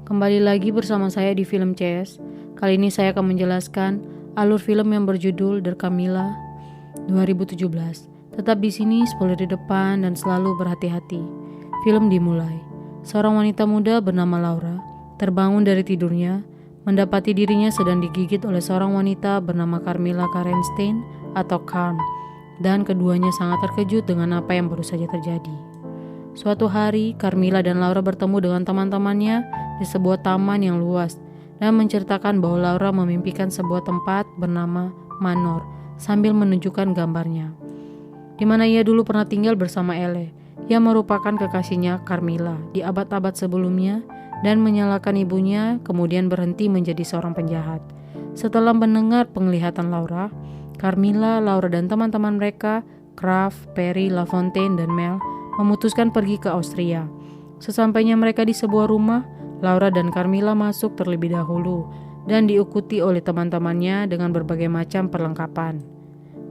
Kembali lagi bersama saya di Film CS. Kali ini saya akan menjelaskan alur film yang berjudul Der Camilla 2017. Tetap di sini, spoiler di depan dan selalu berhati-hati. Film dimulai. Seorang wanita muda bernama Laura terbangun dari tidurnya, mendapati dirinya sedang digigit oleh seorang wanita bernama Carmilla Karenstein atau Carm, dan keduanya sangat terkejut dengan apa yang baru saja terjadi. Suatu hari, Carmilla dan Laura bertemu dengan teman-temannya di sebuah taman yang luas dan menceritakan bahwa Laura memimpikan sebuah tempat bernama Manor sambil menunjukkan gambarnya, di mana ia dulu pernah tinggal bersama Elle, yang merupakan kekasihnya Carmilla di abad-abad sebelumnya, dan menyalahkan ibunya, kemudian berhenti menjadi seorang penjahat. Setelah mendengar penglihatan Laura, Carmilla, Laura dan teman-teman mereka, Kraft, Perry, Lafontaine, dan Mel, memutuskan pergi ke Austria. Sesampainya mereka di sebuah rumah, Laura dan Carmilla masuk terlebih dahulu dan diikuti oleh teman-temannya dengan berbagai macam perlengkapan.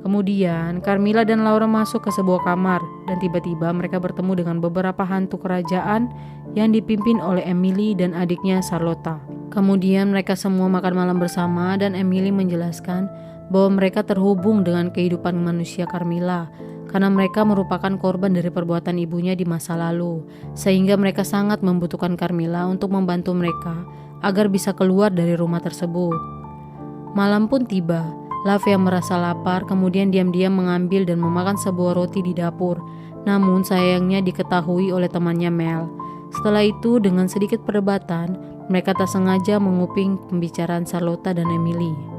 Kemudian Carmilla dan Laura masuk ke sebuah kamar dan tiba-tiba mereka bertemu dengan beberapa hantu kerajaan yang dipimpin oleh Emily dan adiknya Charlotta. Kemudian mereka semua makan malam bersama dan Emily menjelaskan bahwa mereka terhubung dengan kehidupan manusia Carmilla karena mereka merupakan korban dari perbuatan ibunya di masa lalu, sehingga mereka sangat membutuhkan Carmilla untuk membantu mereka agar bisa keluar dari rumah tersebut. Malam pun tiba. Love yang merasa lapar kemudian diam-diam mengambil dan memakan sebuah roti di dapur, namun sayangnya diketahui oleh temannya Mel. Setelah itu, dengan sedikit perdebatan, mereka tak sengaja menguping pembicaraan Charlotta dan Emily.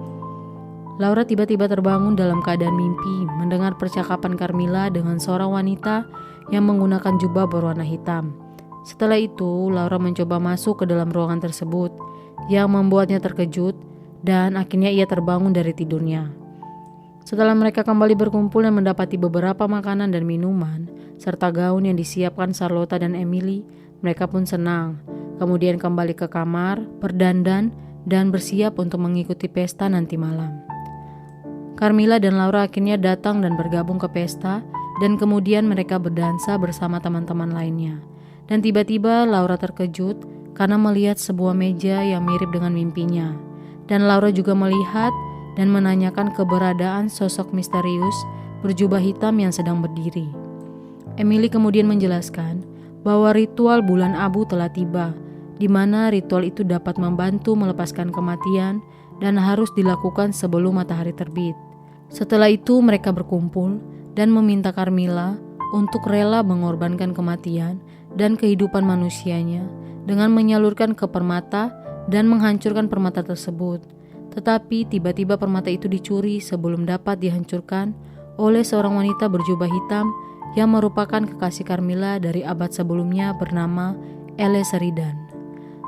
Laura tiba-tiba terbangun dalam keadaan mimpi mendengar percakapan Carmilla dengan seorang wanita yang menggunakan jubah berwarna hitam. Setelah itu, Laura mencoba masuk ke dalam ruangan tersebut yang membuatnya terkejut dan akhirnya ia terbangun dari tidurnya. Setelah mereka kembali berkumpul dan mendapati beberapa makanan dan minuman serta gaun yang disiapkan Charlotta dan Emily, mereka pun senang. Kemudian kembali ke kamar, berdandan dan bersiap untuk mengikuti pesta nanti malam. Carmilla dan Laura akhirnya datang dan bergabung ke pesta, dan kemudian mereka berdansa bersama teman-teman lainnya. Dan tiba-tiba Laura terkejut karena melihat sebuah meja yang mirip dengan mimpinya. Dan Laura juga melihat dan menanyakan keberadaan sosok misterius berjubah hitam yang sedang berdiri. Emily kemudian menjelaskan bahwa ritual bulan abu telah tiba, di mana ritual itu dapat membantu melepaskan kematian dan harus dilakukan sebelum matahari terbit. Setelah itu mereka berkumpul dan meminta Carmilla untuk rela mengorbankan kematian dan kehidupan manusianya dengan menyalurkan ke permata dan menghancurkan permata tersebut. Tetapi tiba-tiba permata itu dicuri sebelum dapat dihancurkan oleh seorang wanita berjubah hitam yang merupakan kekasih Carmilla dari abad sebelumnya bernama Elle Sheridan.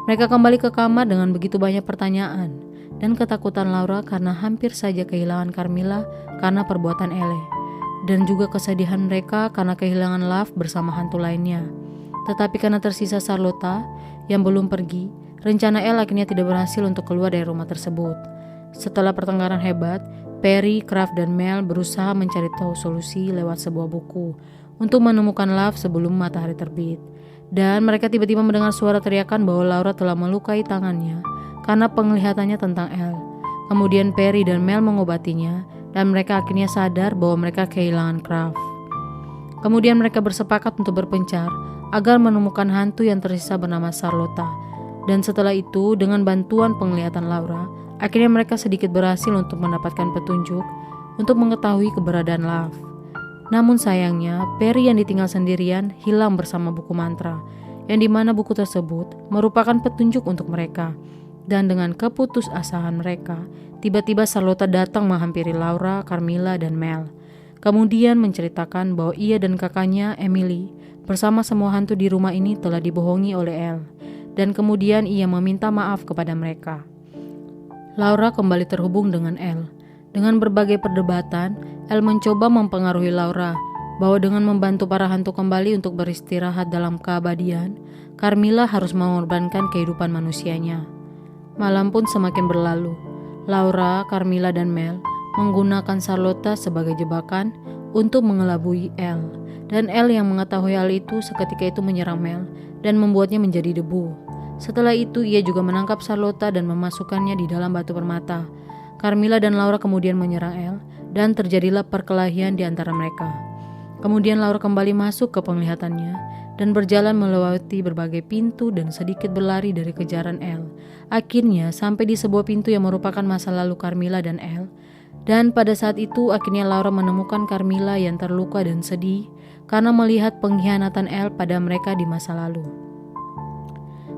Mereka kembali ke kamar dengan begitu banyak pertanyaan dan ketakutan Laura karena hampir saja kehilangan Carmilla karena perbuatan Elle, dan juga kesedihan mereka karena kehilangan Love bersama hantu lainnya. Tetapi karena tersisa Charlotta yang belum pergi, rencana Elle akhirnya tidak berhasil untuk keluar dari rumah tersebut. Setelah pertengkaran hebat, Perry, Kraft, dan Mel berusaha mencari tahu solusi lewat sebuah buku untuk menemukan Love sebelum matahari terbit. Dan mereka tiba-tiba mendengar suara teriakan bahwa Laura telah melukai tangannya karena penglihatannya tentang Elle. Kemudian Perry dan Mel mengobatinya dan mereka akhirnya sadar bahwa mereka kehilangan Kraft. Kemudian mereka bersepakat untuk berpencar agar menemukan hantu yang tersisa bernama Charlotta. Dan setelah itu, dengan bantuan penglihatan Laura, akhirnya mereka sedikit berhasil untuk mendapatkan petunjuk untuk mengetahui keberadaan Love. Namun sayangnya, Perry yang ditinggal sendirian hilang bersama buku mantra, yang dimana buku tersebut merupakan petunjuk untuk mereka. Dan dengan keputusasaan mereka, tiba-tiba Charlotta datang menghampiri Laura, Carmilla, dan Mel. Kemudian menceritakan bahwa ia dan kakaknya Emily bersama semua hantu di rumah ini telah dibohongi oleh Elle. Dan kemudian ia meminta maaf kepada mereka. Laura kembali terhubung dengan Elle. Dengan berbagai perdebatan, Elle mencoba mempengaruhi Laura bahwa dengan membantu para hantu kembali untuk beristirahat dalam keabadian, Carmilla harus mengorbankan kehidupan manusianya. Malam pun semakin berlalu. Laura, Carmilla, dan Mel menggunakan Charlotta sebagai jebakan untuk mengelabui Elle. Dan Elle yang mengetahui hal itu seketika itu menyerang Mel dan membuatnya menjadi debu. Setelah itu ia juga menangkap Charlotta dan memasukkannya di dalam batu permata. Carmilla dan Laura kemudian menyerang Elle dan terjadilah perkelahian di antara mereka. Kemudian Laura kembali masuk ke penglihatannya dan berjalan melewati berbagai pintu dan sedikit berlari dari kejaran Elle. Akhirnya sampai di sebuah pintu yang merupakan masa lalu Carmilla dan Elle. Dan pada saat itu akhirnya Laura menemukan Carmilla yang terluka dan sedih karena melihat pengkhianatan Elle pada mereka di masa lalu.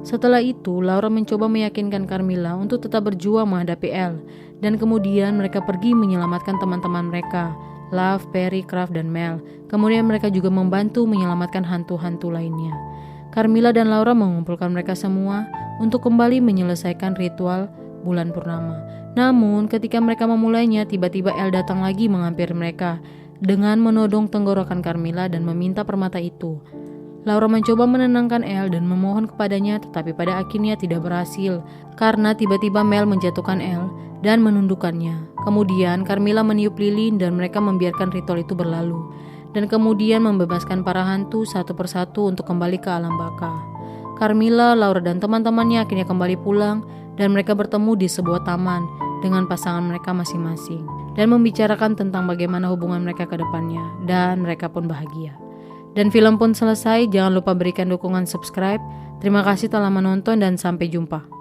Setelah itu, Laura mencoba meyakinkan Carmilla untuk tetap berjuang menghadapi Elle, dan kemudian mereka pergi menyelamatkan teman-teman mereka, Love, Perry, Kraft, dan Mel. Kemudian mereka juga membantu menyelamatkan hantu-hantu lainnya. Carmilla dan Laura mengumpulkan mereka semua untuk kembali menyelesaikan ritual bulan purnama. Namun, ketika mereka memulainya, tiba-tiba Elle datang lagi menghampiri mereka dengan menodong tenggorokan Carmilla dan meminta permata itu. Laura mencoba menenangkan Elle dan memohon kepadanya, tetapi pada akhirnya tidak berhasil karena tiba-tiba Mel menjatuhkan Elle dan menundukkannya. Kemudian Carmilla meniup lilin dan mereka membiarkan ritual itu berlalu dan kemudian membebaskan para hantu satu persatu untuk kembali ke alam baka. Carmilla, Laura dan teman-temannya akhirnya kembali pulang dan mereka bertemu di sebuah taman dengan pasangan mereka masing-masing dan membicarakan tentang bagaimana hubungan mereka ke depannya, dan mereka pun bahagia. Dan film pun selesai. Jangan lupa berikan dukungan subscribe. Terima kasih telah menonton dan sampai jumpa.